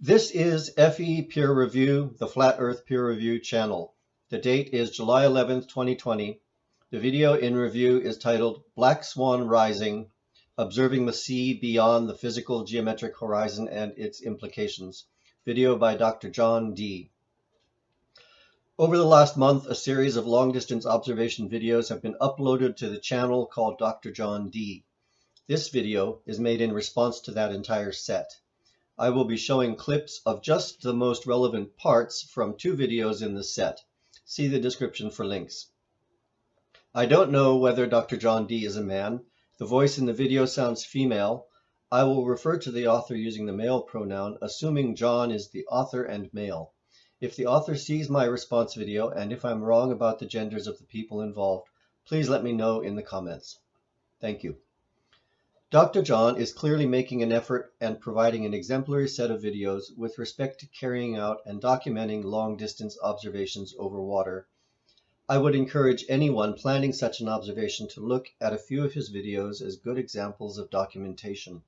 This is FE Peer Review, the Flat Earth Peer Review channel. The date is July 11th, 2020. The video in review is titled Black Swan Rising, Observing the Sea Beyond the Physical Geometric Horizon and Its Implications. Video by Dr. John D. Over the last month, a series of long-distance observation videos have been uploaded to the channel called Dr. John D. This video is made in response to that entire set. I will be showing clips of just the most relevant parts from two videos in the set. See the description for links. I don't know whether Dr. John D is a man. The voice in the video sounds female. I will refer to the author using the male pronoun, assuming John is the author and male. If the author sees my response video, and if I'm wrong about the genders of the people involved, please let me know in the comments. Thank you. Dr. John is clearly making an effort and providing an exemplary set of videos with respect to carrying out and documenting long-distance observations over water. I would encourage anyone planning such an observation to look at a few of his videos as good examples of documentation.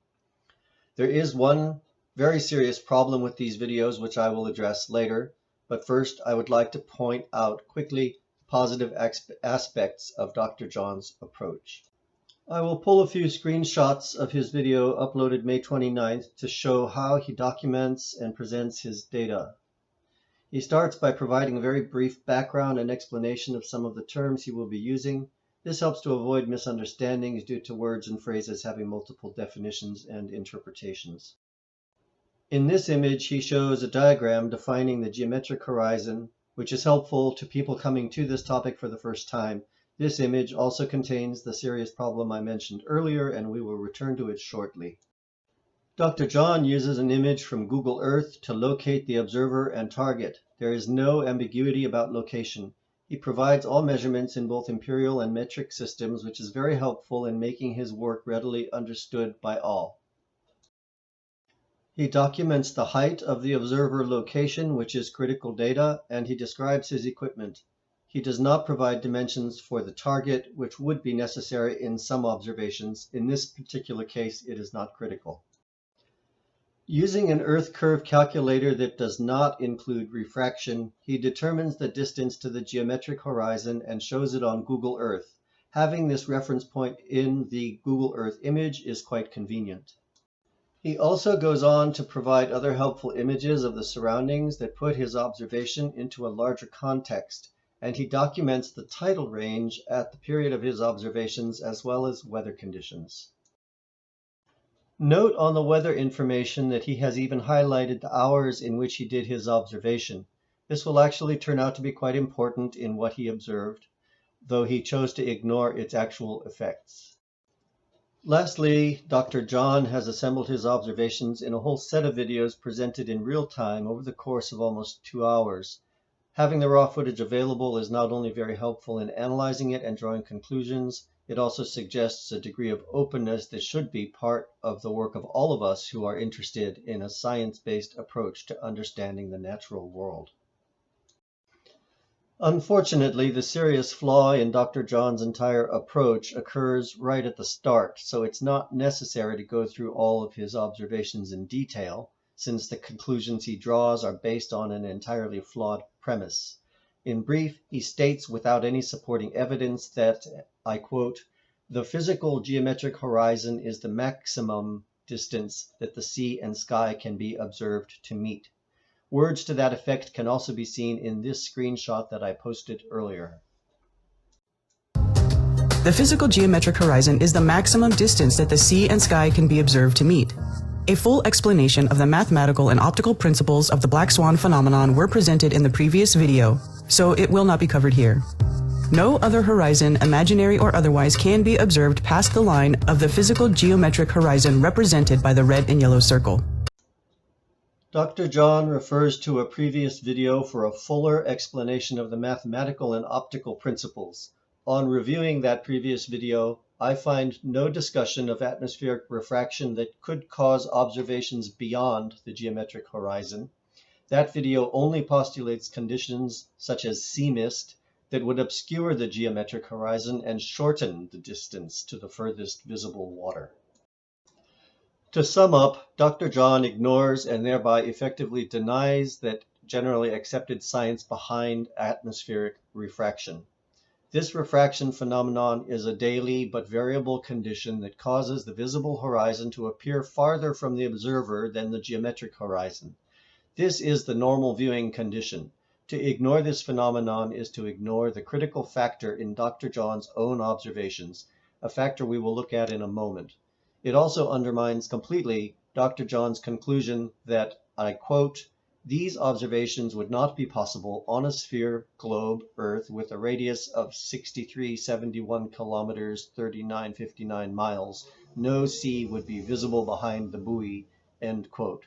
There is one very serious problem with these videos which I will address later, but first I would like to point out quickly positive aspects of Dr. John's approach. I will pull a few screenshots of his video uploaded May 29th to show how he documents and presents his data. He starts by providing a very brief background and explanation of some of the terms he will be using. This helps to avoid misunderstandings due to words and phrases having multiple definitions and interpretations. In this image, he shows a diagram defining the geometric horizon, which is helpful to people coming to this topic for the first time. This image also contains the serious problem I mentioned earlier, and we will return to it shortly. Dr. John uses an image from Google Earth to locate the observer and target. There is no ambiguity about location. He provides all measurements in both imperial and metric systems, which is very helpful in making his work readily understood by all. He documents the height of the observer location, which is critical data, and he describes his equipment. He does not provide dimensions for the target, which would be necessary in some observations. In this particular case, it is not critical. Using an Earth curve calculator that does not include refraction, he determines the distance to the geometric horizon and shows it on Google Earth. Having this reference point in the Google Earth image is quite convenient. He also goes on to provide other helpful images of the surroundings that put his observation into a larger context, and he documents the tidal range at the period of his observations as well as weather conditions. Note on the weather information that he has even highlighted the hours in which he did his observation. This will actually turn out to be quite important in what he observed, though he chose to ignore its actual effects. Lastly, Dr. John has assembled his observations in a whole set of videos presented in real time over the course of almost 2 hours. Having the raw footage available is not only very helpful in analyzing it and drawing conclusions, it also suggests a degree of openness that should be part of the work of all of us who are interested in a science-based approach to understanding the natural world. Unfortunately, the serious flaw in Dr. John's entire approach occurs right at the start, so it's not necessary to go through all of his observations in detail, since the conclusions he draws are based on an entirely flawed premise. In brief, he states without any supporting evidence that, I quote, "The physical geometric horizon is the maximum distance that the sea and sky can be observed to meet." Words to that effect can also be seen in this screenshot that I posted earlier. The physical geometric horizon is the maximum distance that the sea and sky can be observed to meet. A full explanation of the mathematical and optical principles of the black swan phenomenon were presented in the previous video, so it will not be covered here. No other horizon, imaginary or otherwise, can be observed past the line of the physical geometric horizon represented by the red and yellow circle. Dr. John refers to a previous video for a fuller explanation of the mathematical and optical principles. On reviewing that previous video, I find no discussion of atmospheric refraction that could cause observations beyond the geometric horizon. That video only postulates conditions such as sea mist that would obscure the geometric horizon and shorten the distance to the furthest visible water. To sum up, Dr. John ignores and thereby effectively denies that generally accepted science behind atmospheric refraction. This refraction phenomenon is a daily but variable condition that causes the visible horizon to appear farther from the observer than the geometric horizon. This is the normal viewing condition. To ignore this phenomenon is to ignore the critical factor in Dr. John's own observations, a factor we will look at in a moment. It also undermines completely Dr. John's conclusion that, I quote, "These observations would not be possible on a sphere globe Earth with a radius of 6371 kilometers, 3959 miles. No sea would be visible behind the buoy," end quote.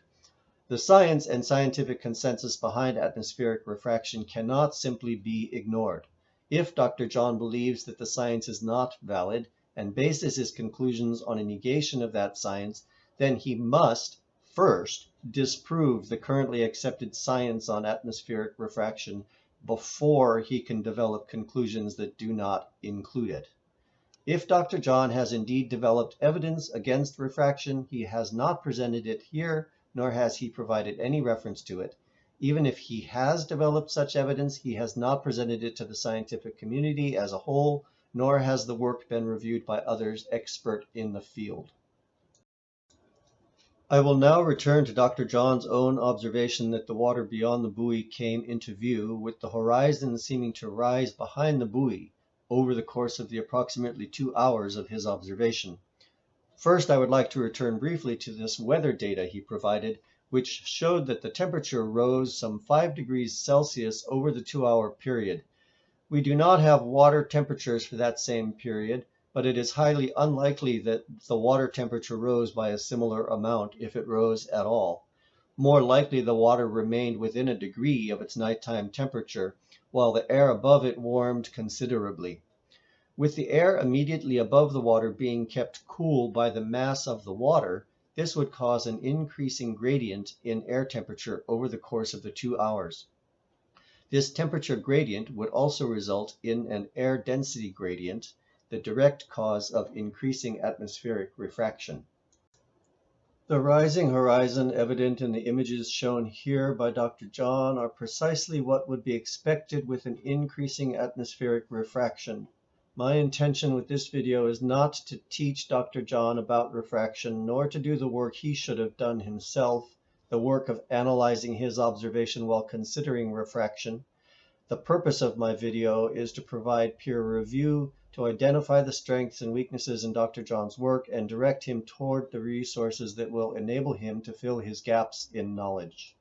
The science and scientific consensus behind atmospheric refraction cannot simply be ignored. If Dr. John believes that the science is not valid and bases his conclusions on a negation of that science, then he must first disprove the currently accepted science on atmospheric refraction before he can develop conclusions that do not include it. If Dr. John has indeed developed evidence against refraction, he has not presented it here, nor has he provided any reference to it. Even if he has developed such evidence, he has not presented it to the scientific community as a whole, nor has the work been reviewed by others expert in the field. I will now return to Dr. John's own observation that the water beyond the buoy came into view, with the horizon seeming to rise behind the buoy over the course of the approximately 2 hours of his observation. First, I would like to return briefly to this weather data he provided, which showed that the temperature rose some 5 degrees Celsius over the 2-hour period. We do not have water temperatures for that same period, but it is highly unlikely that the water temperature rose by a similar amount if it rose at all. More likely the water remained within a degree of its nighttime temperature, while the air above it warmed considerably. With the air immediately above the water being kept cool by the mass of the water, this would cause an increasing gradient in air temperature over the course of the 2 hours. This temperature gradient would also result in an air density gradient, the direct cause of increasing atmospheric refraction. The rising horizon evident in the images shown here by Dr. John are precisely what would be expected with an increasing atmospheric refraction. My intention with this video is not to teach Dr. John about refraction, nor to do the work he should have done himself, the work of analyzing his observation while considering refraction. The purpose of my video is to provide peer review, to identify the strengths and weaknesses in Dr. John's work, and direct him toward the resources that will enable him to fill his gaps in knowledge.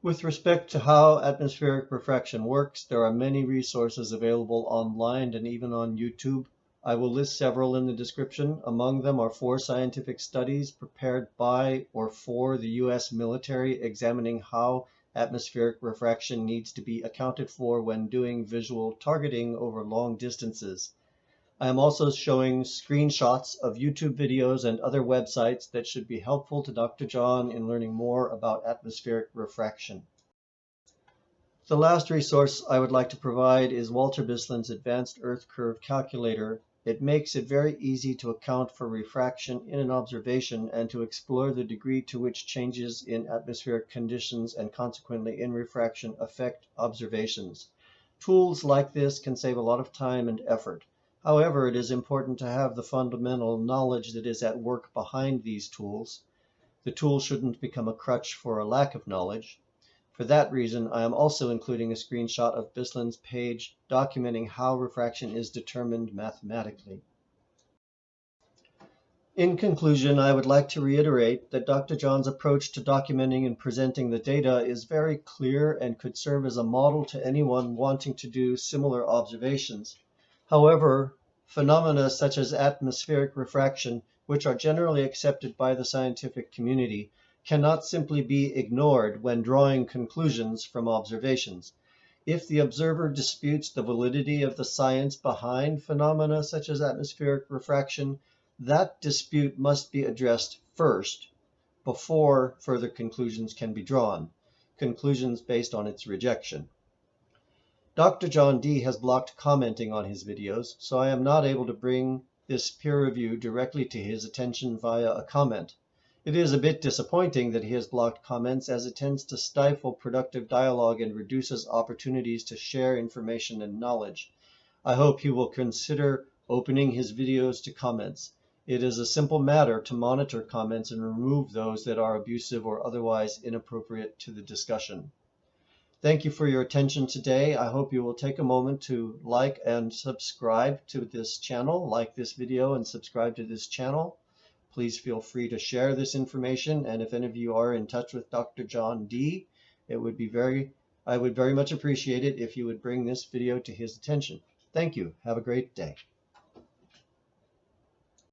With respect to how atmospheric refraction works, there are many resources available online and even on YouTube. I will list several in the description. Among them are 4 scientific studies prepared by or for the US military examining how atmospheric refraction needs to be accounted for when doing visual targeting over long distances. I am also showing screenshots of YouTube videos and other websites that should be helpful to Dr. John in learning more about atmospheric refraction. The last resource I would like to provide is Walter Bislin's Advanced Earth Curve Calculator. It makes it very easy to account for refraction in an observation and to explore the degree to which changes in atmospheric conditions and consequently in refraction affect observations. Tools like this can save a lot of time and effort. However, it is important to have the fundamental knowledge that is at work behind these tools. The tool shouldn't become a crutch for a lack of knowledge. For that reason, I am also including a screenshot of Bislin's page documenting how refraction is determined mathematically. In conclusion, I would like to reiterate that Dr. John's approach to documenting and presenting the data is very clear and could serve as a model to anyone wanting to do similar observations. However, phenomena such as atmospheric refraction, which are generally accepted by the scientific community, cannot simply be ignored when drawing conclusions from observations. If the observer disputes the validity of the science behind phenomena such as atmospheric refraction, that dispute must be addressed first before further conclusions can be drawn, conclusions based on its rejection. Dr. John D. has blocked commenting on his videos, so I am not able to bring this peer review directly to his attention via a comment. It is a bit disappointing that he has blocked comments, as it tends to stifle productive dialogue and reduces opportunities to share information and knowledge. I hope he will consider opening his videos to comments. It is a simple matter to monitor comments and remove those that are abusive or otherwise inappropriate to the discussion. Thank you for your attention today. I hope you will take a moment to like and subscribe to this channel, like this video and subscribe to this channel. Please feel free to share this information, and if any of you are in touch with Dr. John D., I would very much appreciate it if you would bring this video to his attention. Thank you. Have a great day.